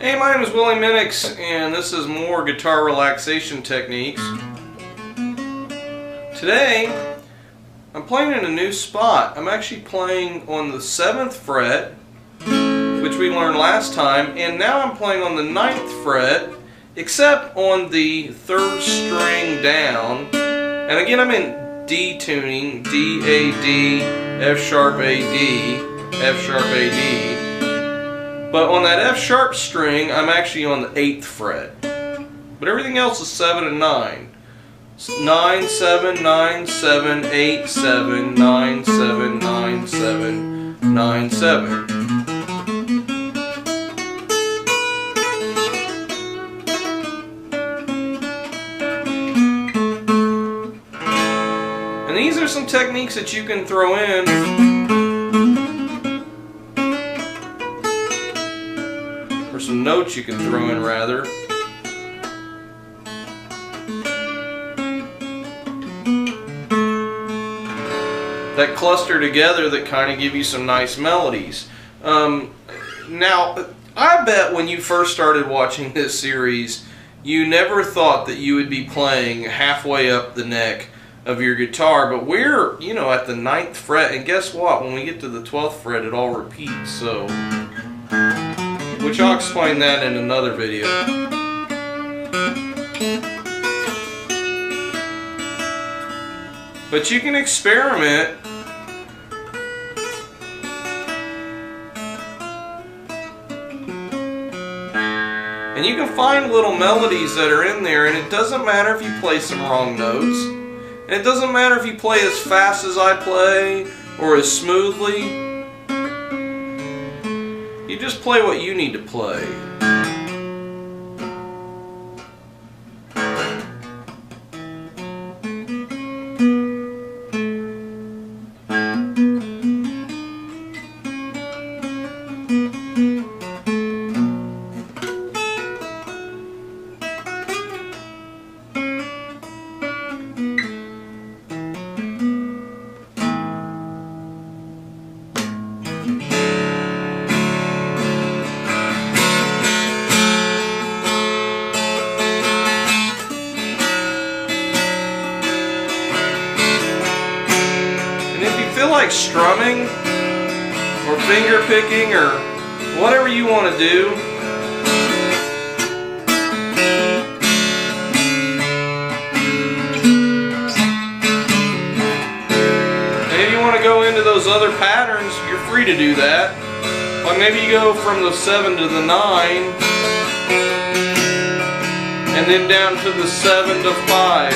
Hey, my name is Minnix, and this is more guitar relaxation techniques. Today, I'm playing in a new spot. I'm actually playing on the 7th fret, which we learned last time, and now I'm playing on the 9th fret, except on the 3rd string down. And again, I'm in D tuning, D, A, D, F sharp, A, D, F sharp, A, D. But on that F sharp string, I'm actually on the 8th fret. But everything else is 7 and 9. 9, 7, 9, 7, 8, 7, 9, 7, 9, 7, 9, 7. And these are some techniques that you can throw in. Or some notes you can throw in, rather. That cluster together that kind of give you some nice melodies. Now, I bet when you first started watching this series, you never thought that you would be playing halfway up the neck of your guitar, but we're, at the 9th fret, and guess what? When we get to the 12th fret, it all repeats, so... which I'll explain that in another video. But you can experiment. And you can find little melodies that are in there, and it doesn't matter if you play some wrong notes. And it doesn't matter if you play as fast as I play or as smoothly. You just play what you need to play. Like strumming or finger picking or whatever you want to do, and if you want to go into those other patterns, you're free to do that. Like maybe you go from the 7 to the 9 and then down to the 7 to 5.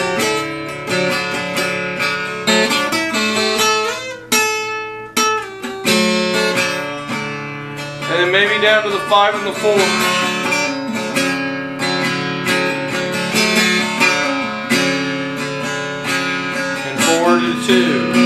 And then maybe down to the 5 and the 4. And 4 to 2.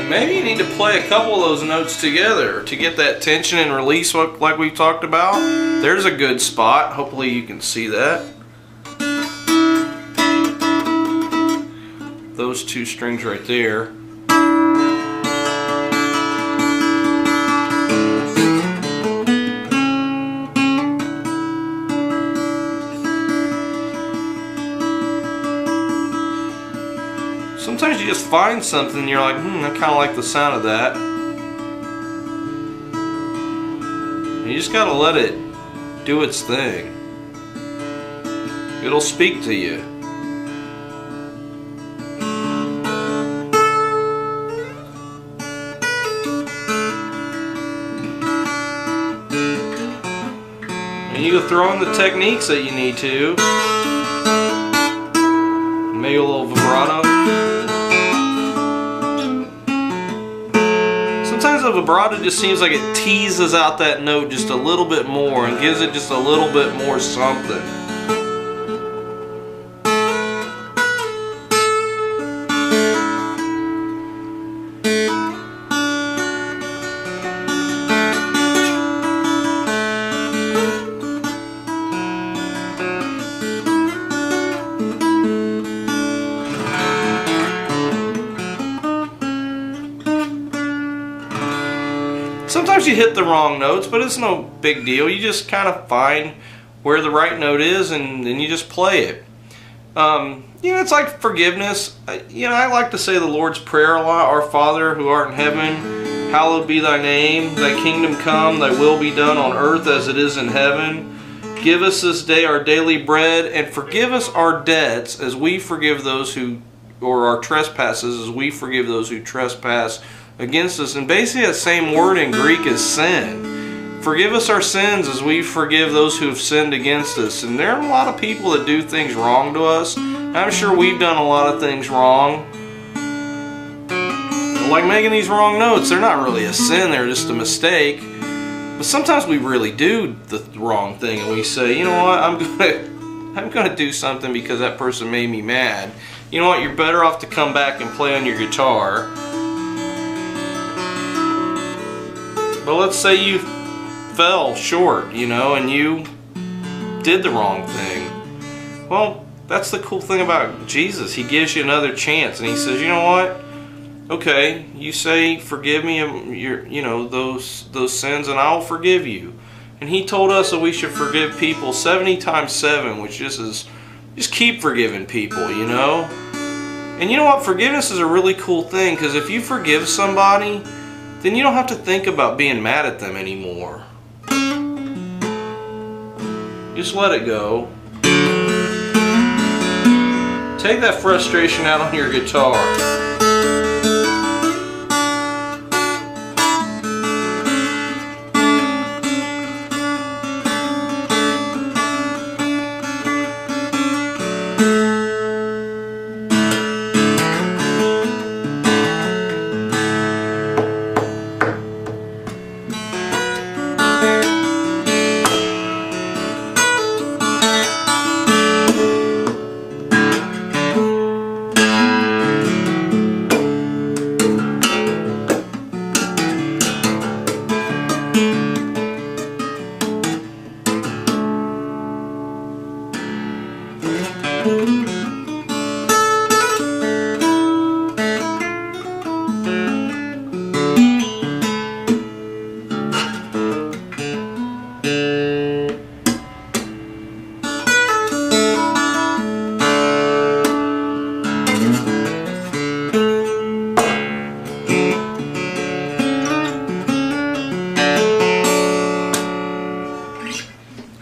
Maybe you need to play a couple of those notes together to get that tension and release like we talked about. There's a good spot. Hopefully you can see that. Those two strings right there. Sometimes you just find something and you're like, I kind of like the sound of that. And you just gotta let it do its thing. It'll speak to you. And you can throw in the techniques that you need to. Maybe a little vibrato. Sometimes the vibrato just seems like it teases out that note just a little bit more and gives it just a little bit more something. Sometimes you hit the wrong notes, but it's no big deal. You just kind of find where the right note is, and then you just play it. You know, it's like forgiveness. You know, I like to say the Lord's Prayer a lot. Our Father who art in heaven, hallowed be thy name. Thy kingdom come, thy will be done on earth as it is in heaven. Give us this day our daily bread, and forgive us our debts as we forgive those who, or our trespasses as we forgive those who trespass against us. And basically that same word in Greek is sin. Forgive us our sins as we forgive those who have sinned against us. And there are a lot of people that do things wrong to us. I'm sure we've done a lot of things wrong. Like making these wrong notes, they're not really a sin, they're just a mistake. But sometimes we really do the wrong thing and we say, you know what, I'm gonna do something because that person made me mad. You know what, you're better off to come back and play on your guitar. But let's say you fell short, you know, and you did the wrong thing. Well, that's the cool thing about Jesus. He gives you another chance, and he says, you know what? Okay, you say forgive me your, you know, those sins, and I'll forgive you. And he told us that we should forgive people 70 times 7, which is just keep forgiving people, you know. And you know what? Forgiveness is a really cool thing, because if you forgive somebody, then you don't have to think about being mad at them anymore. Just let it go. Take that frustration out on your guitar.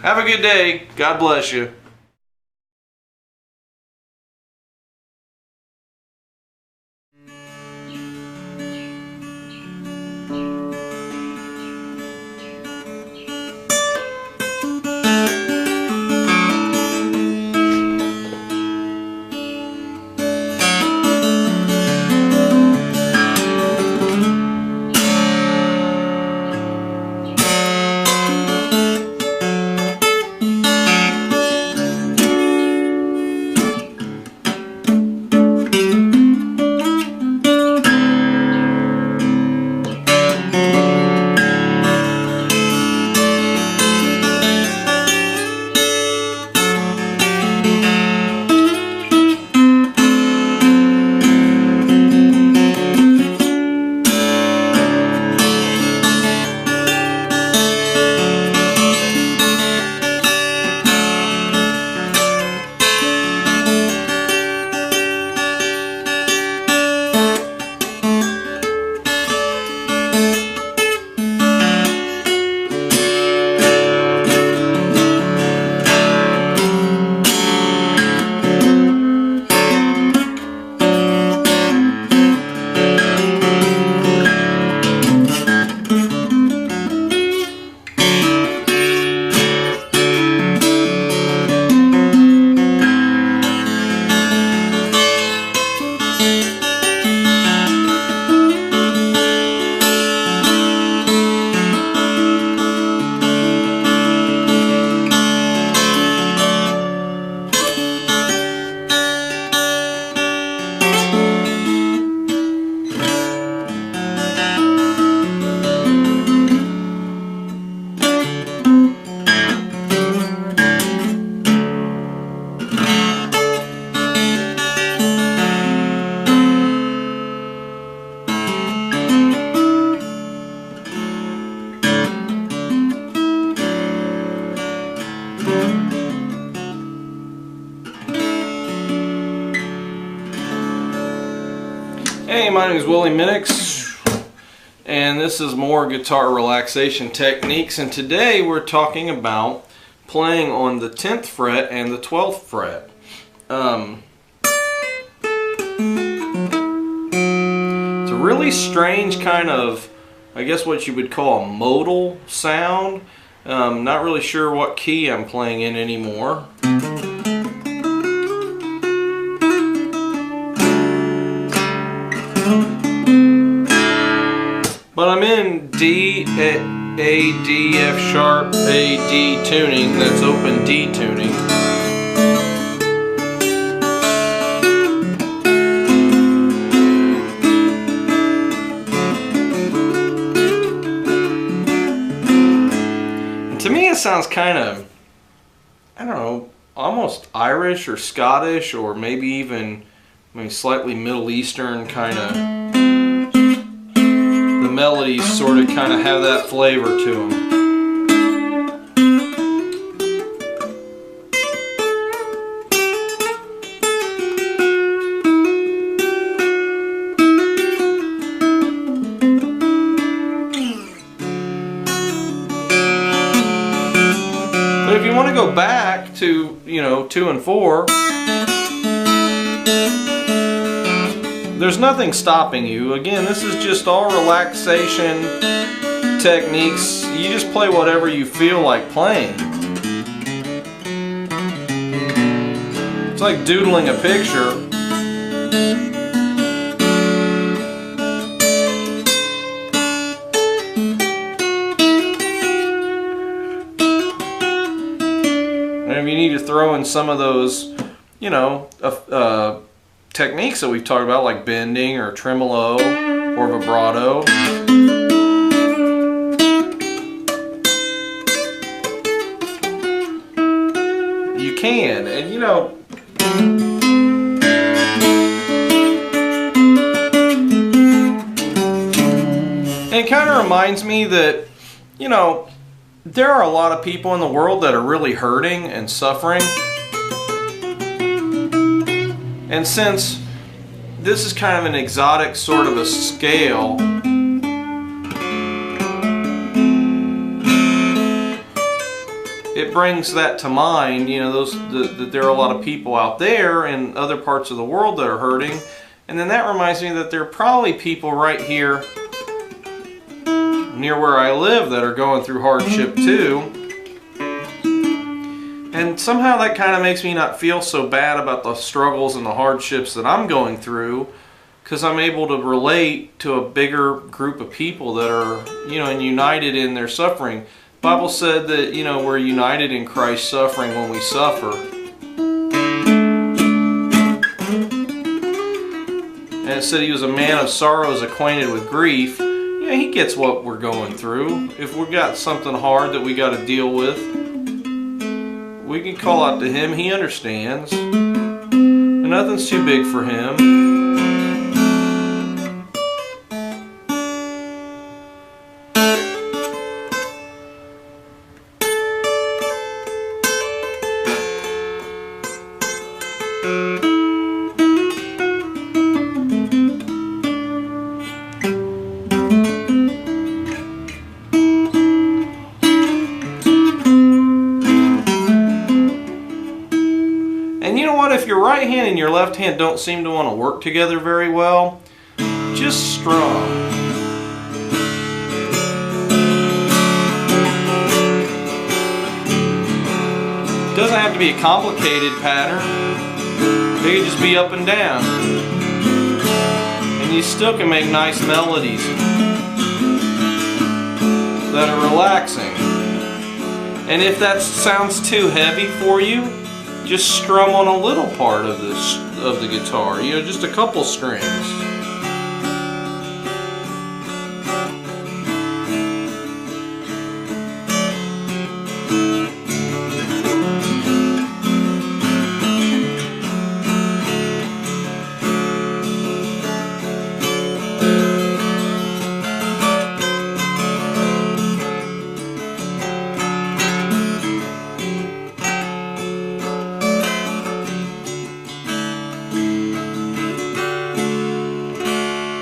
Have a good day. God bless you. Hey, my name is Minnix, and this is more guitar relaxation techniques, and today we're talking about playing on the 10th fret and the 12th fret. It's a really strange kind of, I guess what you would call a modal sound. Not really sure what key I'm playing in anymore. But I'm in D, A, D, F sharp, A, D tuning. That's open D tuning. And to me it sounds kind of, I don't know, almost Irish or Scottish, or maybe even slightly Middle Eastern kind of. The melodies sort of kind of have that flavor to them. But if you want to go back to, 2 and 4, there's nothing stopping you. Again, this is just all relaxation techniques. You just play whatever you feel like playing. It's like doodling a picture. And if you need to throw in some of those, techniques that we've talked about, like bending or tremolo or vibrato. You can, and it kind of reminds me that, there are a lot of people in the world that are really hurting and suffering. And since this is kind of an exotic sort of a scale, it brings that to mind, that there are a lot of people out there in other parts of the world that are hurting. And then that reminds me that there are probably people right here near where I live that are going through hardship too. And somehow that kind of makes me not feel so bad about the struggles and the hardships that I'm going through, because I'm able to relate to a bigger group of people that are, and united in their suffering. The Bible said that, we're united in Christ's suffering when we suffer. And it said he was a man of sorrows, acquainted with grief. He gets what we're going through. If we've got something hard that we got to deal with, we can call out to him. He understands. And nothing's too big for him. If your right hand and your left hand don't seem to want to work together very well, just strum. It doesn't have to be a complicated pattern. It can just be up and down. And you still can make nice melodies that are relaxing. And if that sounds too heavy for you, just strum on a little part of the guitar, just a couple strings.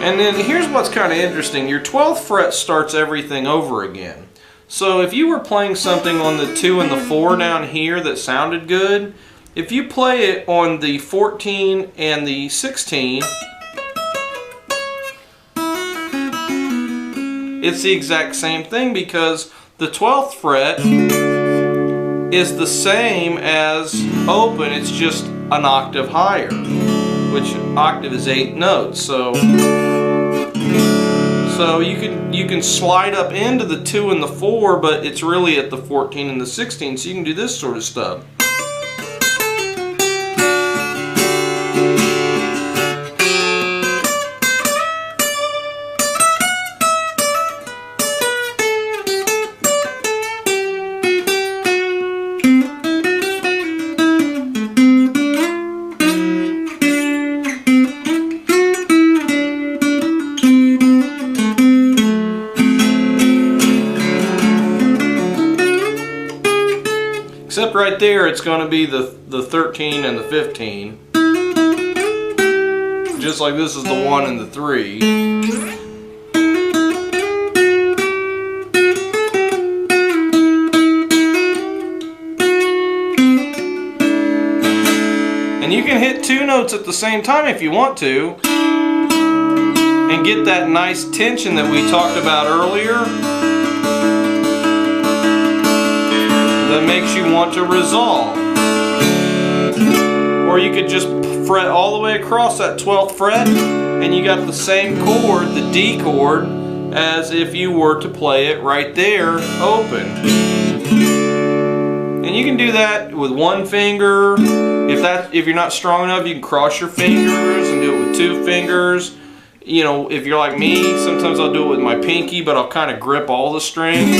And then here's what's kind of interesting. Your 12th fret starts everything over again. So if you were playing something on the 2 and the 4 down here that sounded good, if you play it on the 14 and the 16, it's the exact same thing because the 12th fret is the same as open, it's just an octave higher, which octave is 8 notes. So you can slide up into the 2 and the 4, but it's really at the 14 and the 16, so you can do this sort of stuff. Except right there, it's going to be the 13 and the 15. Just like this is the 1 and the 3. And you can hit 2 notes at the same time if you want to. And get that nice tension that we talked about earlier. That makes you want to resolve. Or you could just fret all the way across that 12th fret and you got the same chord, the D chord, as if you were to play it right there, open. And you can do that with 1 finger. If you're not strong enough, you can cross your fingers and do it with 2 fingers. You know, if you're like me, sometimes I'll do it with my pinky, but I'll kind of grip all the strings.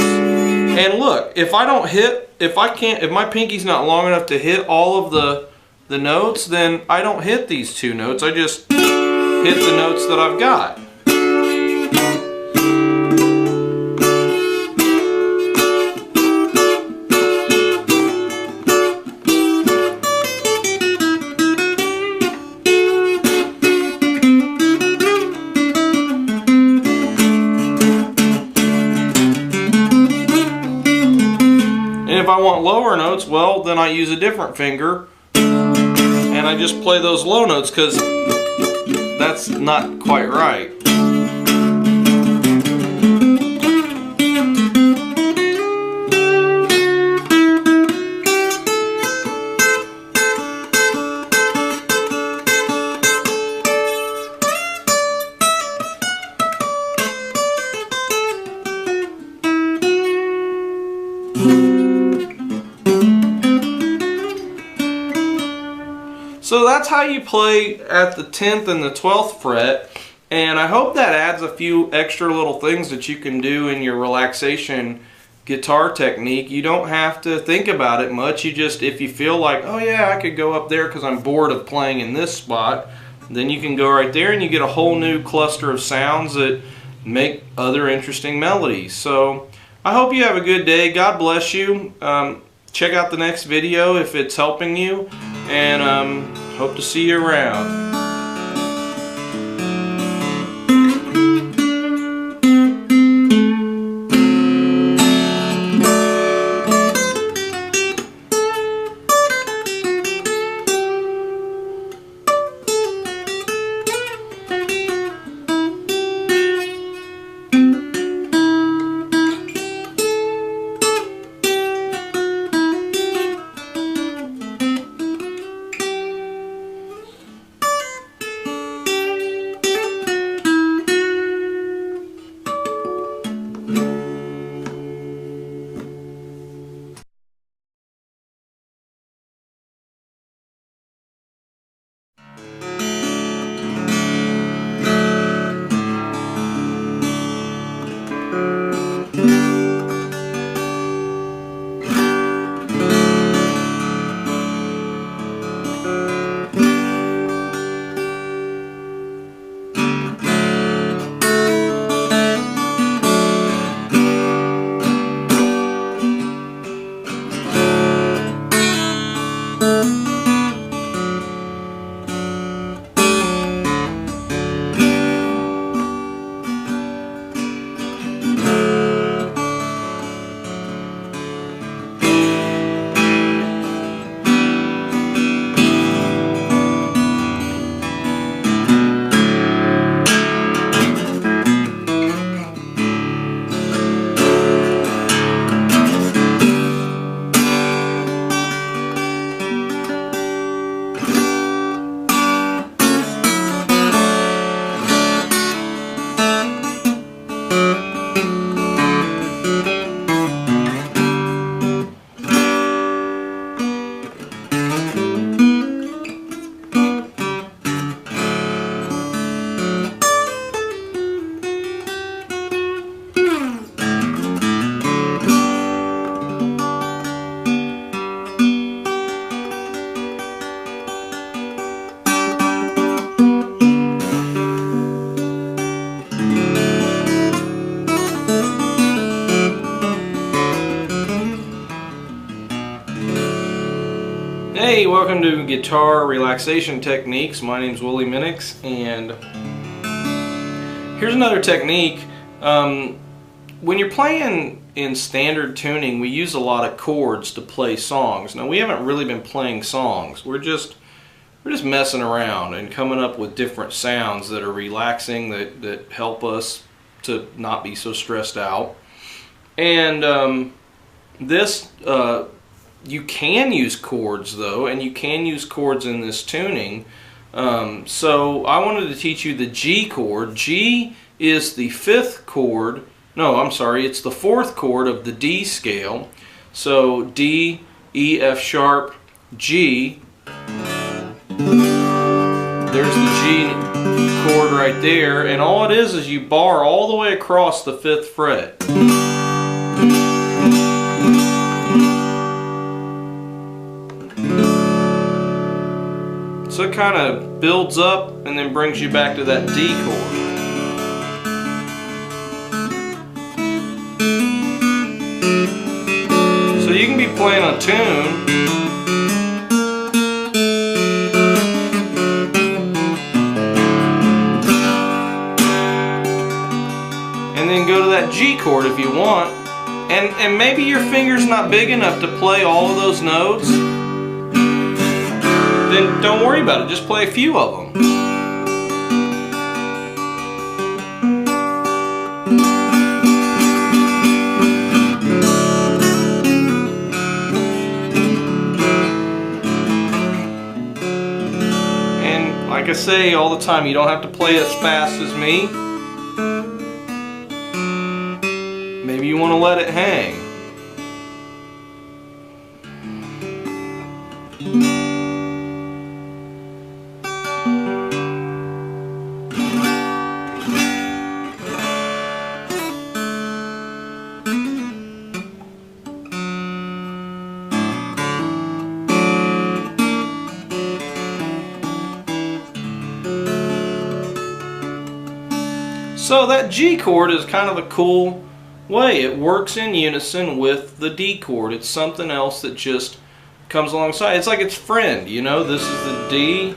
And look, if my pinky's not long enough to hit all of the notes, then I don't hit these 2 notes. I just hit the notes that I've got. If I want lower notes, well, then I use a different finger and I just play those low notes because that's not quite right. So that's how you play at the 10th and the 12th fret, and I hope that adds a few extra little things that you can do in your relaxation guitar technique. You don't have to think about it much. You just, if you feel like, oh yeah, I could go up there because I'm bored of playing in this spot, then you can go right there and you get a whole new cluster of sounds that make other interesting melodies. So I hope you have a good day. God bless you. Check out the next video if it's helping you, and hope to see you around. Hey, welcome to Guitar Relaxation Techniques. My name's Willie Minnix, and here's another technique. When you're playing in standard tuning, we use a lot of chords to play songs. Now, we haven't really been playing songs. We're just messing around and coming up with different sounds that are relaxing, that help us to not be so stressed out. And you can use chords though, and you can use chords in this tuning. So I wanted to teach you the G chord. G is the fifth chord. No, I'm sorry, it's the fourth chord of the D scale. So D, E, F sharp, G. There's the G chord right there, and all it is you bar all the way across the fifth fret. So it kind of builds up and then brings you back to that D chord. So you can be playing a tune and then go to that G chord if you want, and maybe your finger's not big enough to play all of those notes. Then don't worry about it, just play a few of them. And like I say all the time, you don't have to play as fast as me. Maybe you want to let it hang. So that G chord is kind of a cool way. It works in unison with the D chord. It's something else that just comes alongside. It's like its friend, you know. This is the D,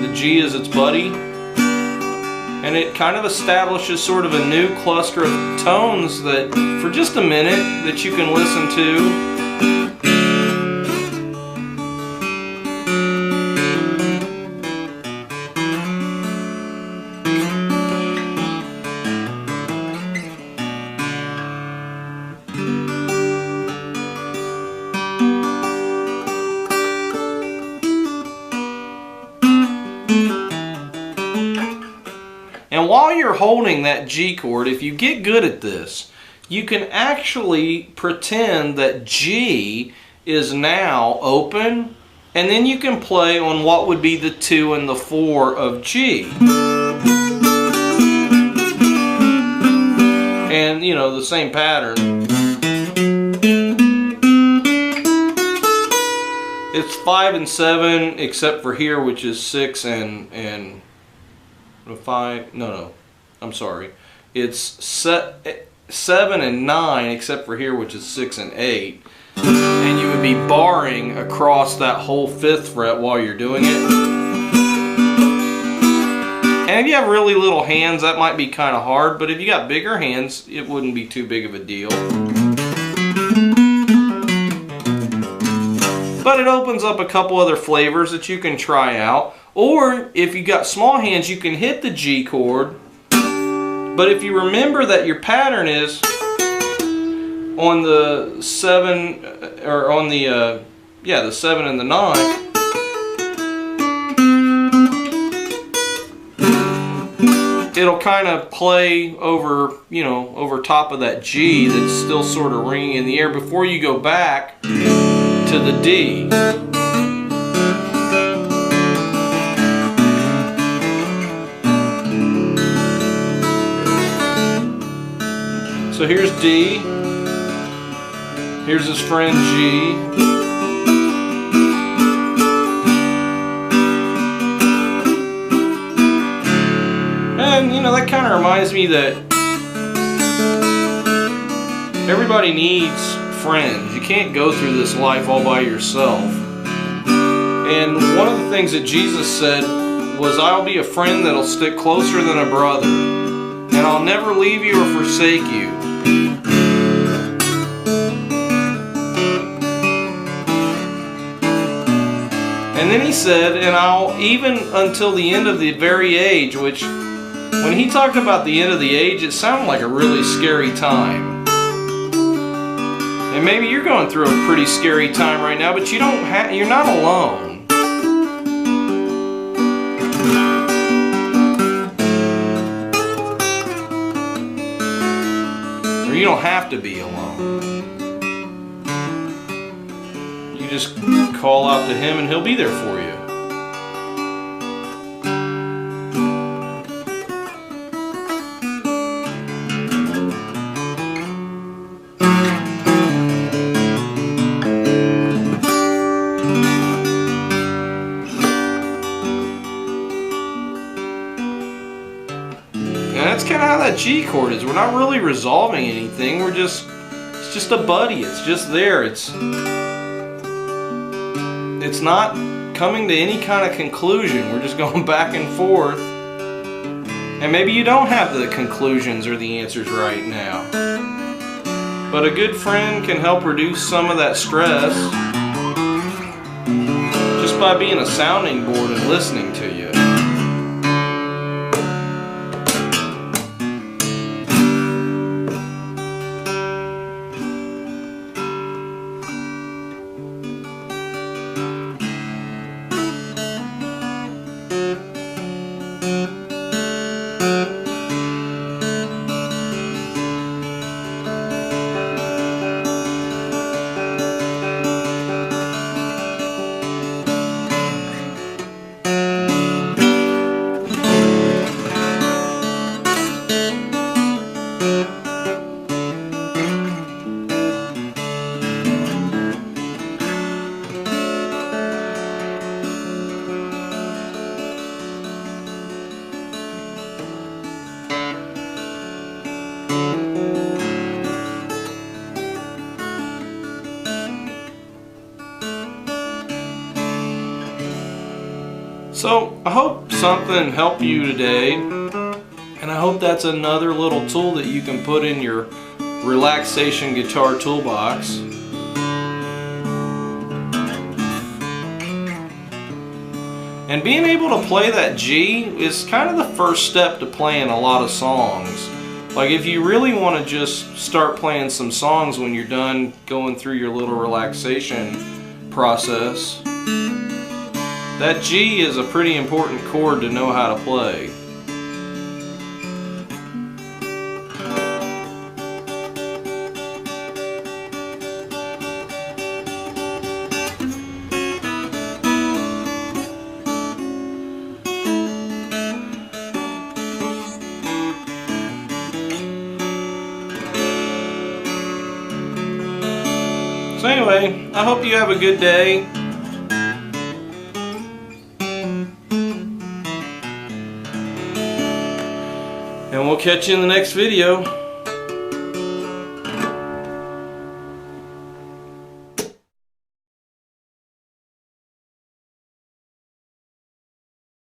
the G is its buddy, and it kind of establishes sort of a new cluster of tones that for just a minute that you can listen to. And while you're holding that G chord, if you get good at this, you can actually pretend that G is now open, and then you can play on what would be the 2 and the 4 of G. And, you know, the same pattern. It's 5 and 7, except for here, which is 6 and 5, no, I'm sorry. It's 7 and 9, except for here, which is 6 and 8. And you would be barring across that whole 5th fret while you're doing it. And if you have really little hands, that might be kind of hard, but if you got bigger hands, it wouldn't be too big of a deal. But it opens up a couple other flavors that you can try out. Or if you got small hands, you can hit the G chord. But if you remember that your pattern is on the 7, or on the the 7 and the 9. It'll kind of play over, you know, over top of that G that's still sort of ringing in the air before you go back to the D. So here's D, here's his friend G, and you know, that kind of reminds me that everybody needs friends. You can't go through this life all by yourself. And one of the things that Jesus said was, I'll be a friend that'll stick closer than a brother, and I'll never leave you or forsake you. And then he said, and I'll even until the end of the very age, which when he talked about the end of the age, it sounded like a really scary time. And maybe you're going through a pretty scary time right now, but you're not alone. Or you don't have to be alone. You just call out to him and he'll be there for you. And that's kind of how that G chord is. We're not really resolving anything. It's just a buddy. It's just there. It's not coming to any kind of conclusion. We're just going back and forth. And maybe you don't have the conclusions or the answers right now. But a good friend can help reduce some of that stress just by being a sounding board and listening to you. So I hope something helped you today, and I hope that's another little tool that you can put in your relaxation guitar toolbox. And being able to play that G is kind of the first step to playing a lot of songs. Like if you really want to just start playing some songs when you're done going through your little relaxation process, that G is a pretty important chord to know how to play. So anyway, I hope you have a good day. And we'll catch you in the next video.